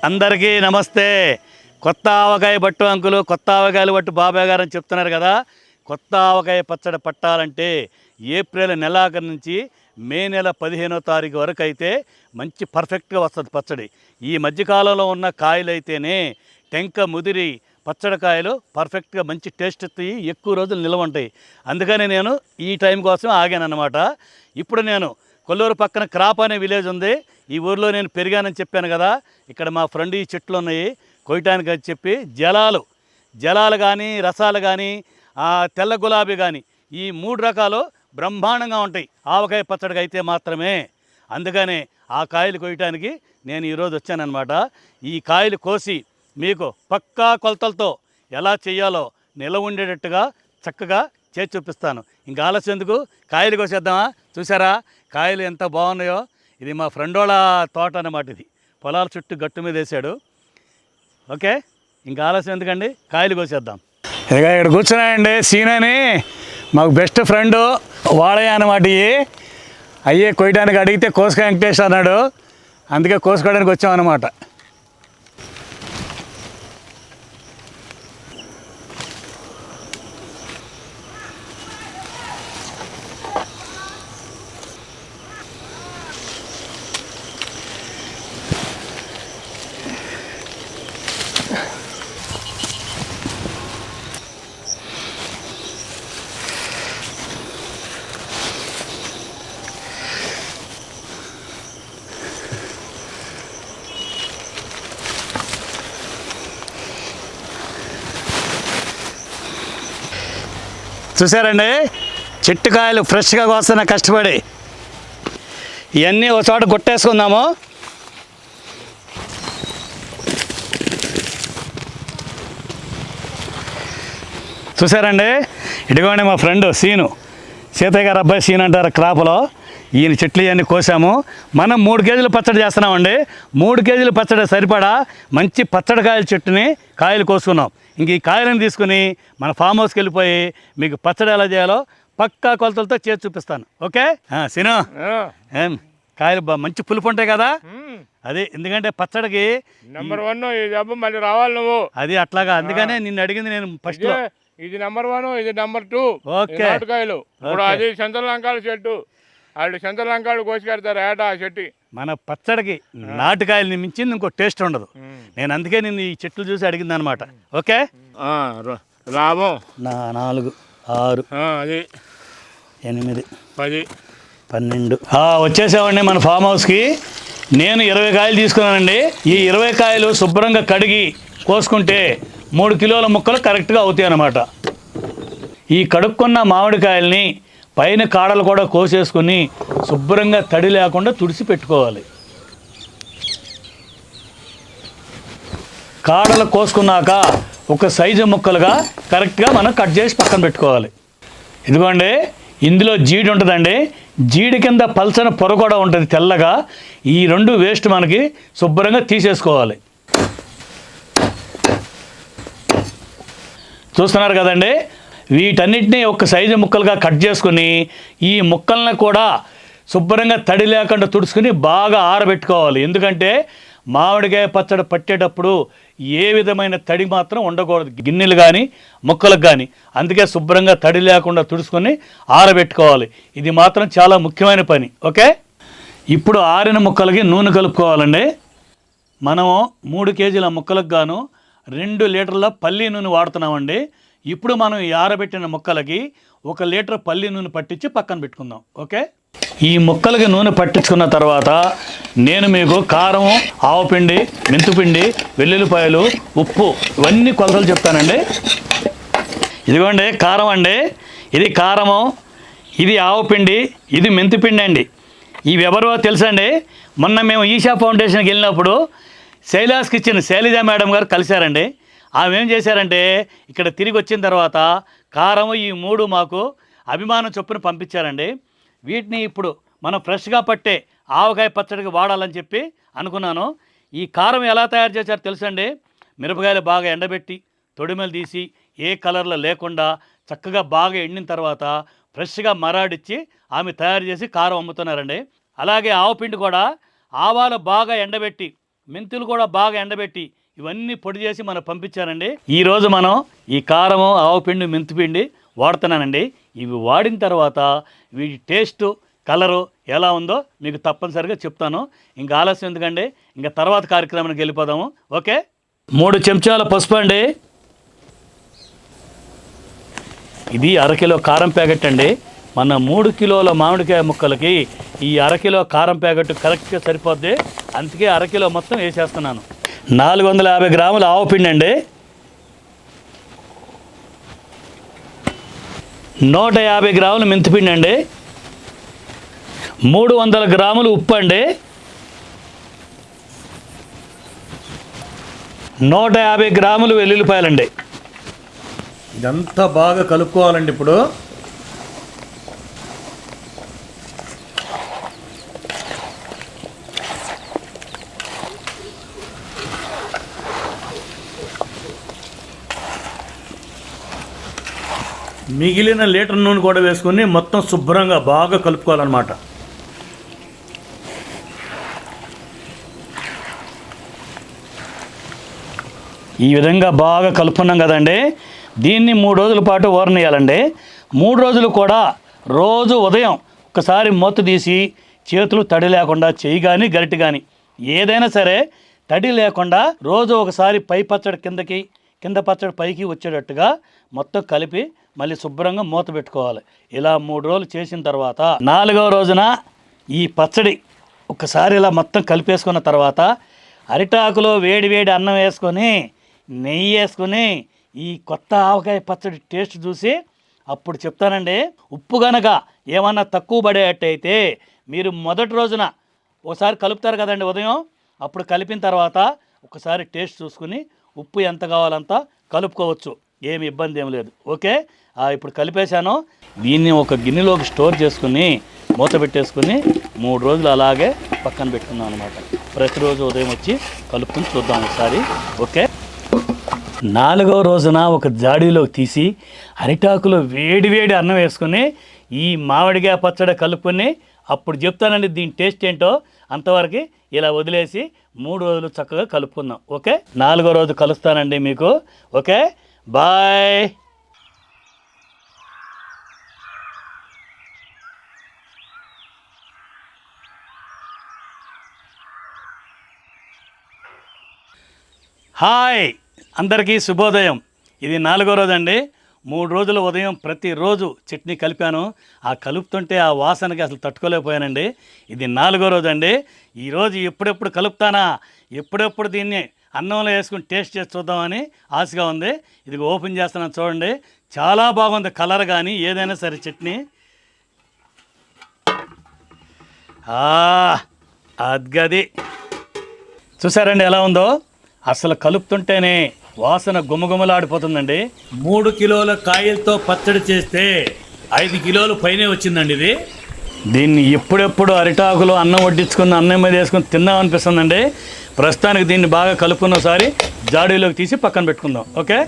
అందరికీ నమస్తే. కొత్త ఆవకాయ పట్టు అంకులు, కొత్త ఆవకాయలు పట్టు బాబాయ్ గారు అని చెప్తున్నారు కదా. కొత్త ఆవకాయ పచ్చడి పట్టాలంటే ఏప్రిల్ నెలాఖరు నుంచి మే నెల 15వ తారీఖు వరకు అయితే మంచి పర్ఫెక్ట్గా వస్తుంది పచ్చడి. ఈ మధ్యకాలంలో ఉన్న కాయలు అయితేనే టెంక ముదిరి పచ్చడికాయలు పర్ఫెక్ట్గా మంచి టేస్ట్ ఎత్తాయి, ఎక్కువ రోజులు నిల్వ ఉంటాయి. అందుకని నేను ఈ టైం కోసం ఆగాను అన్నమాట. ఇప్పుడు నేను కొల్లూరు పక్కన క్రాప్ అనే విలేజ్ ఉంది. ఈ ఊరిలో నేను పెరిగానని చెప్పాను కదా. ఇక్కడ మా ఫ్రెండ్ ఈ చెట్లు ఉన్నాయి కొయ్యటానికి అని చెప్పి జలాలు కానీ రసాలు కానీ తెల్ల గులాబీ కానీ ఈ 3 రకాలు బ్రహ్మాండంగా ఉంటాయి ఆవకాయ పచ్చడికి అయితే మాత్రమే. అందుకనే ఆ కాయలు కొయ్యటానికి నేను ఈరోజు వచ్చానన్నమాట. ఈ కాయలు కోసి మీకు పక్కా కొలతలతో ఎలా చేయాలో నిలవ ఉండేటట్టుగా చక్కగా చేసి చూపిస్తాను. ఇంకా ఆలస్యం ఎందుకు, కాయలు కోసేద్దామా? చూసారా కాయలు ఎంత బాగున్నాయో. ఇది మా ఫ్రెండ్ వాళ్ళ తోట అన్నమాట. ఇది పొలాల చుట్టూ గట్టు మీద వేసాడు. ఓకే, ఇంకా ఆలస్యం ఎందుకండి, కాయలు కోసేద్దాం. ఇక ఇక్కడ కూర్చున్నాయండి సీన్ అని, మాకు బెస్ట్ ఫ్రెండు వాడయ్య అన్నమాట. అయ్యే కొయ్యడానికి అడిగితే కోసుక వెంకటేష్ అన్నాడు, అందుకే కోసుకోవడానికి వచ్చామన్నమాట. చూసారండి చెట్టు కాయలు ఫ్రెష్గా కోస్తున్న కష్టపడి. ఇవన్నీ ఒక చోట కొట్టేసుకుందాము. చూసారండి, ఇదిగోండి మా ఫ్రెండ్ సీతయ్య గారు అబ్బాయి సీన్ అంటారు క్రాప్లో. ఈయన చెట్లు ఇవన్నీ కోసాము. మనం 3 కేజీలు పచ్చడి చేస్తున్నామండి. 3 కేజీలు పచ్చడి సరిపడా మంచి పచ్చడి కాయల చెట్టుని కాయలు కోసుకున్నాం. ఇంక ఈ కాయలను తీసుకుని మన ఫామ్ హౌస్కి వెళ్ళిపోయి మీకు పచ్చడి ఎలా చేయాలో పక్కా కొలతలతో చేసి చూపిస్తాను. ఓకే సీను, ఏం కాయలు మంచి పులుపు ఉంటాయి కదా. అది ఎందుకంటే పచ్చడికి నెంబర్ 1 మళ్ళీ రావాలి నువ్వు. అది అట్లాగా, అందుకనే నిన్ను అడిగింది నేను ఫస్ట్. ఇది నెంబర్ 1, ఇది నెంబర్ 2. ఓకే, నాటుకాయలు ఇప్పుడు అది చంద్రలంకాల చెట్టు. వాళ్ళు చంద్రలంకాడు కోసుకెడతారు ఏటా ఆ చెట్టు. మన పచ్చడికి నాటుకాయలని మించింది ఇంకో టేస్ట్ ఉండదు. నేను అందుకే నేను ఈ చెట్లు చూసి అడిగింది అనమాట. ఓకే, లాభం 4, 6, అది 8, 10, 12 వచ్చేసామండి మన ఫామ్ హౌస్కి. నేను 20 కాయలు తీసుకున్నానండి. ఈ 20 కాయలు శుభ్రంగా కడిగి కోసుకుంటే 3 కిలోల ముక్కలు కరెక్ట్గా అవుతాయి అన్నమాట. ఈ కడుక్కున్న మామిడికాయల్ని పైన కాడలు కూడా కోసేసుకుని శుభ్రంగా తడి లేకుండా తుడిసి పెట్టుకోవాలి. కాడలు కోసుకున్నాక ఒక సైజు ముక్కలుగా కరెక్ట్గా మనం కట్ చేసి పక్కన పెట్టుకోవాలి. ఇదిగోండి, ఇందులో జీడి ఉంటుందండి. జీడి కింద పల్చన పొర కూడా ఉంటుంది తెల్లగా. ఈ 2 వేస్ట్ మనకి శుభ్రంగా తీసేసుకోవాలి. చూస్తున్నారు కదండి, వీటన్నిటినీ ఒక సైజు ముక్కలుగా కట్ చేసుకుని ఈ ముక్కలను కూడా శుభ్రంగా తడి లేకుండా తుడుచుకుని బాగా ఆరబెట్టుకోవాలి. ఎందుకంటే మామిడికాయ పచ్చడి పట్టేటప్పుడు ఏ విధమైన తడి మాత్రం ఉండకూడదు, గిన్నెలు కానీ ముక్కలకు కానీ. అందుకే శుభ్రంగా తడి లేకుండా తుడుచుకొని ఆరబెట్టుకోవాలి. ఇది మాత్రం చాలా ముఖ్యమైన పని. ఓకే, ఇప్పుడు ఆరిన ముక్కలకి నూనె కలుపుకోవాలండి. మనము 3 కేజీల ముక్కలకు గాను 2 లీటర్ల పల్లి నూనె వాడుతున్నామండి. ఇప్పుడు మనం ఈ ఆరబెట్టిన ముక్కలకి 1 లీటర్ పల్లి నూనె పట్టించి పక్కన పెట్టుకుందాం. ఓకే, ఈ ముక్కలకి నూనె పట్టించుకున్న తర్వాత నేను మీకు కారం, ఆవపిండి, మెంతుపిండి, వెల్లుల్లిపాయలు, ఉప్పు ఇవన్నీ కొలతలు చెప్తానండి. ఇదిగోండి కారం అండి, ఇది కారము, ఇది ఆవపిండి, ఇది మెంతుపిండి అండి. ఇవి ఎవరో తెలుసండి, మొన్న మేము ఈషా ఫౌండేషన్కి వెళ్ళినప్పుడు శైలాస్ కిచెన్ శైలజ మేడం గారు కలిశారండి. ఆమె ఏం చేశారంటే ఇక్కడ తిరిగి వచ్చిన తర్వాత కారం ఈ 3 మాకు అభిమానం చొప్పున పంపించారండి. వీటిని ఇప్పుడు మనం ఫ్రెష్గా పట్టే ఆవకాయ పచ్చడికి వాడాలని చెప్పి అనుకున్నాను. ఈ కారం ఎలా తయారు చేశారో తెలుసండి. మిరపకాయలు బాగా ఎండబెట్టి తొడిమెలు తీసి ఏ కలర్లో లేకుండా చక్కగా బాగా ఎండిన తర్వాత ఫ్రెష్గా మరాడిచ్చి ఆమె తయారు చేసి కారం అమ్ముతున్నారండి. అలాగే ఆవపిండి కూడా ఆవాలు బాగా ఎండబెట్టి మెంతులు కూడా బాగా ఎండబెట్టి ఇవన్నీ పొడి చేసి మనం పంపించానండి. ఈరోజు మనం ఈ కారము, ఆవుపిండి, మెంతిపిండి వాడుతున్నానండి. ఇవి వాడిన తర్వాత వీటి టేస్ట్, కలరు ఎలా ఉందో మీకు తప్పనిసరిగా చెప్తాను. ఇంకా ఆలస్యం ఎందుకండి, ఇంకా తర్వాత కార్యక్రమానికి వెళ్ళిపోదాము. ఓకే, 3 చెంచాల పసుపు అండి. ఇది అరకిలో కారం ప్యాకెట్ అండి. మన 3 కిలోల మామిడికాయ ముక్కలకి ఈ అరకిలో కారం ప్యాకెట్ కరెక్ట్గా సరిపోద్ది. అందుకే అరకిలో మొత్తం వేసేస్తున్నాను. 450 గ్రాముల ఆవు పిండి అండి. 150 గ్రాములు మెంతిపిండి అండి. 300 గ్రాములు ఉప్పు అండి. 150 గ్రాములు వెల్లుల్లిపాయలండి. ఇదంతా బాగా కలుపుకోవాలండి. ఇప్పుడు మిగిలిన లీటర్ నూనె కూడా వేసుకొని మొత్తం శుభ్రంగా బాగా కలుపుకోవాలన్నమాట. ఈ విధంగా బాగా కలుపుకున్నాం కదండి. దీన్ని 3 రోజుల పాటు ఊరనియాలండి. 3 రోజులు కూడా రోజు ఉదయం ఒకసారి మూత తీసి చేతులు తడి లేకుండా, చెయ్యి కానీ గరిటె కానీ ఏదైనా సరే తడి లేకుండా రోజు ఒకసారి పై పచ్చడి కిందకి, కింద పచ్చడి పైకి వచ్చేటట్టుగా మొత్తం కలిపి మళ్ళీ శుభ్రంగా మూత పెట్టుకోవాలి. ఇలా 3 రోజులు చేసిన తర్వాత 4వ రోజున ఈ పచ్చడి ఒకసారి ఇలా మొత్తం కలిపేసుకున్న తర్వాత అరిటాకులో వేడి వేడి అన్నం వేసుకొని, నెయ్యి వేసుకొని ఈ కొత్త ఆవకాయ పచ్చడి టేస్ట్ చూసి అప్పుడు చెప్తానండి. ఉప్పు కనుక ఏమన్నా తక్కువ పడేటట్టయితే మీరు మొదటి రోజున ఒకసారి కలుపుతారు కదండి ఉదయం, అప్పుడు కలిపిన తర్వాత ఒకసారి టేస్ట్ చూసుకుని ఉప్పు ఎంత కావాలంత కలుపుకోవచ్చు. ఏమి ఇబ్బంది ఏం లేదు. ఓకే, ఇప్పుడు కలిపేశాను. దీన్ని ఒక గిన్నెలోకి స్టోర్ చేసుకుని మూత పెట్టేసుకుని 3 రోజులు అలాగే పక్కన పెట్టుకున్నాం అనమాట. ప్రతిరోజు ఉదయం వచ్చి కలుపుకుని చూద్దాం ఒకసారి. ఓకే, 4వ రోజున ఒక జాడీలోకి తీసి అరిటాకులో వేడి వేడి అన్నం వేసుకుని ఈ మామిడికాయ పచ్చడి కలుపుకొని అప్పుడు చెప్తానండి దీని టేస్ట్ ఏంటో. అంతవరకు ఇలా వదిలేసి 3 రోజులు చక్కగా కలుపుకుందాం. ఓకే, 4వ రోజు కలుస్తానండి మీకు. Okay, bye. హాయ్, అందరికీ శుభోదయం. ఇది 4వ రోజు అండి. 3 రోజుల ఉదయం ప్రతిరోజు చట్నీ కలిపాను. ఆ కలుపుతుంటే ఆ వాసనకి అసలు తట్టుకోలేకపోయానండి. ఇది 4వ రోజు అండి. ఈరోజు ఎప్పుడెప్పుడు కలుపుతానా, ఎప్పుడెప్పుడు దీన్ని అన్నంలో వేసుకుని టేస్ట్ చేసి చూద్దామని ఆశగా ఉంది. ఇది ఓపెన్ చేస్తున్నాను చూడండి. చాలా బాగుంది కలర్ కానీ ఏదైనా సరే చట్నీ. అద్గది చూసారండి ఎలా ఉందో. అసలు కలుపుతుంటేనే వాసన గుమగుమలాడిపోతుందండి. 3 కిలోల కాయలతో పచ్చడి చేస్తే 5 కిలోలు పైనే వచ్చిందండి ఇది. దీన్ని ఎప్పుడెప్పుడు అరిటాకులో అన్నం వడ్డించుకుని అన్నం మీద వేసుకుని తిందామనిపిస్తుందండి. ప్రస్తుతానికి దీన్ని బాగా కలుపుకున్న ఒకసారి జాడీలోకి తీసి పక్కన పెట్టుకుందాం. ఓకే,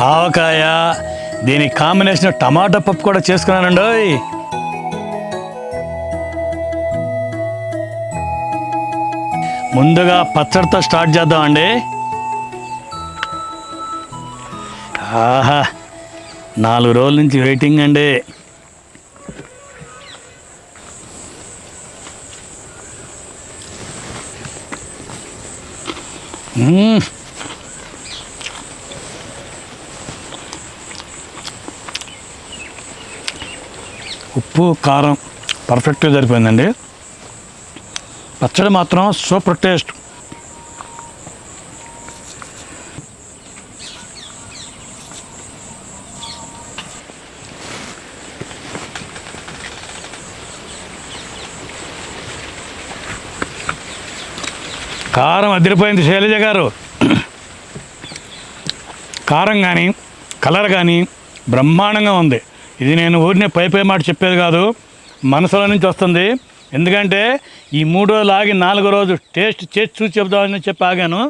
ఆవకాయ దీని కాంబినేషన్ టమాటా పప్పు కూడా చేసుకున్నానండి. ముందుగా పచ్చడితో స్టార్ట్ చేద్దామండి. ఆహా, 4 రోజుల నుంచి వెయిటింగ్ అండి. ఉప్పు కారం పర్ఫెక్ట్గా సరిపోయిందండి. పచ్చడి మాత్రం సూపర్ టేస్ట్. కారం అదిరిపోయింది శైలజ గారు. కారం కానీ కలర్ కానీ బ్రహ్మాండంగా ఉంది. ఇది నేను ఊరినే పై మాట చెప్పేది కాదు, మనసులో నుంచి వస్తుంది. ఎందుకంటే ఈ 3 రోజులు ఆగి 4వ రోజు టేస్ట్ చేసి చూసి చెప్దామని చెప్పి ఆగాను.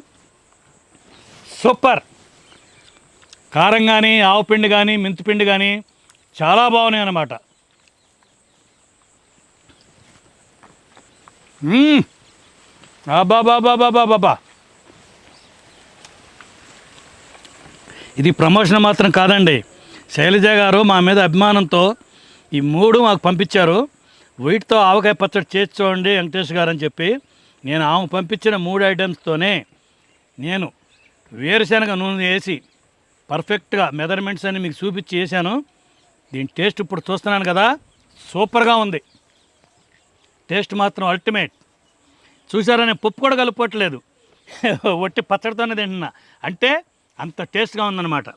సూపర్. కారం కానీ ఆవు పిండి కానీ మెంతిపిండి కానీ చాలా బాగున్నాయి అన్నమాట. బాబా ఇది ప్రమోషన్ మాత్రం కాదండి. శైలజ గారు మా మీద అభిమానంతో ఈ 3 మాకు పంపించారు. వీటితో ఆవకాయ పచ్చడి చేసి చూడండి వెంకటేష్ గారు అని చెప్పి నేను ఆమె పంపించిన 3 ఐటమ్స్తోనే నేను వేరుశనగ నూనె వేసి పర్ఫెక్ట్గా మెజర్మెంట్స్ అన్ని మీకు చూపించి చేశాను. దీని టేస్ట్ ఇప్పుడు చూస్తున్నాను కదా, సూపర్గా ఉంది. టేస్ట్ మాత్రం అల్టిమేట్. చూసారా, నేను పప్పు కూడా కలుపుకోవట్లేదు, ఒట్టి పచ్చడితోనే తింటున్నా. అంటే అంత టేస్ట్గా ఉందన్నమాట.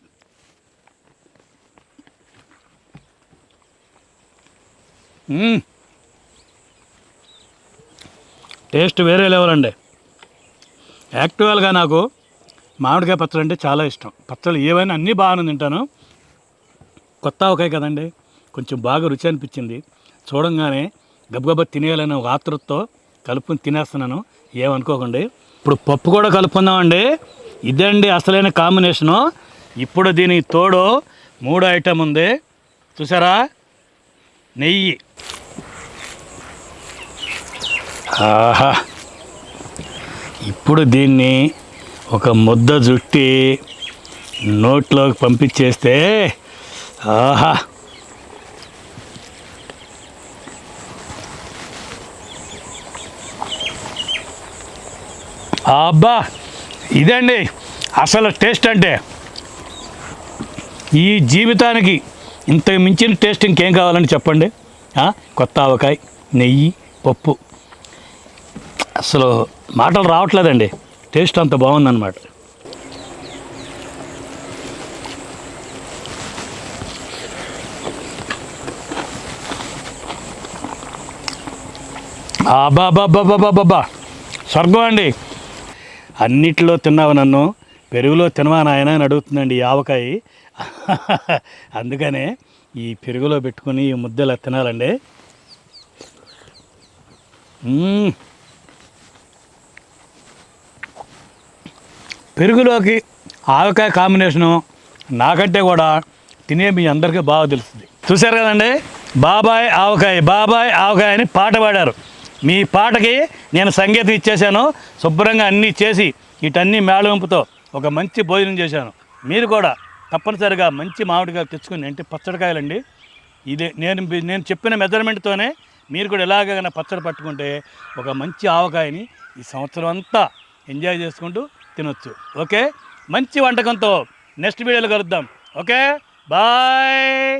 టేస్ట్ వేరే లెవెల్ అండి. యాక్చువల్గా నాకు మామిడికాయ పచ్చడి అంటే చాలా ఇష్టం. పచ్చళ్ళు ఏవైనా అన్నీ బాగానే తింటాను. కొత్త ఆవకాయ కదండి, కొంచెం బాగా రుచి అనిపించింది. చూడంగానే గబగబా తినేయాలని ఒక ఆతృతతో కలుపుకొని తినేస్తున్నాను, ఏమనుకోకండి. ఇప్పుడు పప్పు కూడా కలుపుకుందామండి. ఇదండి అసలైన కాంబినేషను. ఇప్పుడు దీనికి తోడు 3 ఐటమ్ ఉంది చూసారా, నెయ్యి. ఆహా, ఇప్పుడు దీన్ని ఒక ముద్ద జుట్టి నోట్లోకి పంపించేస్తే ఆహా, అబ్బా ఇదండి అసలు టేస్ట్ అంటే. ఈ జీవితానికి ఇంతకు మించిన టేస్ట్ ఇంకేం కావాలని చెప్పండి. కొత్త ఆవకాయ, నెయ్యి, పప్పు, అసలు మాటలు రావట్లేదండి. టేస్ట్ అంత బాగుందన్నమాట. అబ్బాబ్బాబ్బాబ్బాబ్బా స్వర్గం అండి. అన్నిట్లో తిన్నావు నన్ను, పెరుగులో తినవా నాయన అని అడుగుతుందండి ఈ ఆవకాయ. అందుకనే ఈ పెరుగులో పెట్టుకుని ఈ ముద్దలా తినాలండి. పెరుగులోకి ఆవకాయ కాంబినేషను నాకంటే కూడా తినే మీ అందరికీ బాగా తెలుస్తుంది. చూశారు కదండి, బాబాయ్ ఆవకాయ బాబాయ్ ఆవకాయ అని పాట పాడారు. మీ పాటకి నేను సంగీతం ఇచ్చేసాను. శుభ్రంగా అన్నీ చేసి వీటన్నీ మేళవింపుతో ఒక మంచి భోజనం చేశాను. మీరు కూడా తప్పనిసరిగా మంచి మామిడికాయలు తెచ్చుకుని, అంటే పచ్చడికాయలండి. ఇదే నేను చెప్పిన మెజర్మెంట్తోనే మీరు కూడా ఎలాగైనా పచ్చడి పట్టుకుంటే ఒక మంచి ఆవకాయని ఈ సంవత్సరం అంతా ఎంజాయ్ చేసుకుంటూ తినొచ్చు. ఓకే, మంచి వంటకంతో నెక్స్ట్ వీడియోలో కలుద్దాం. Okay, bye.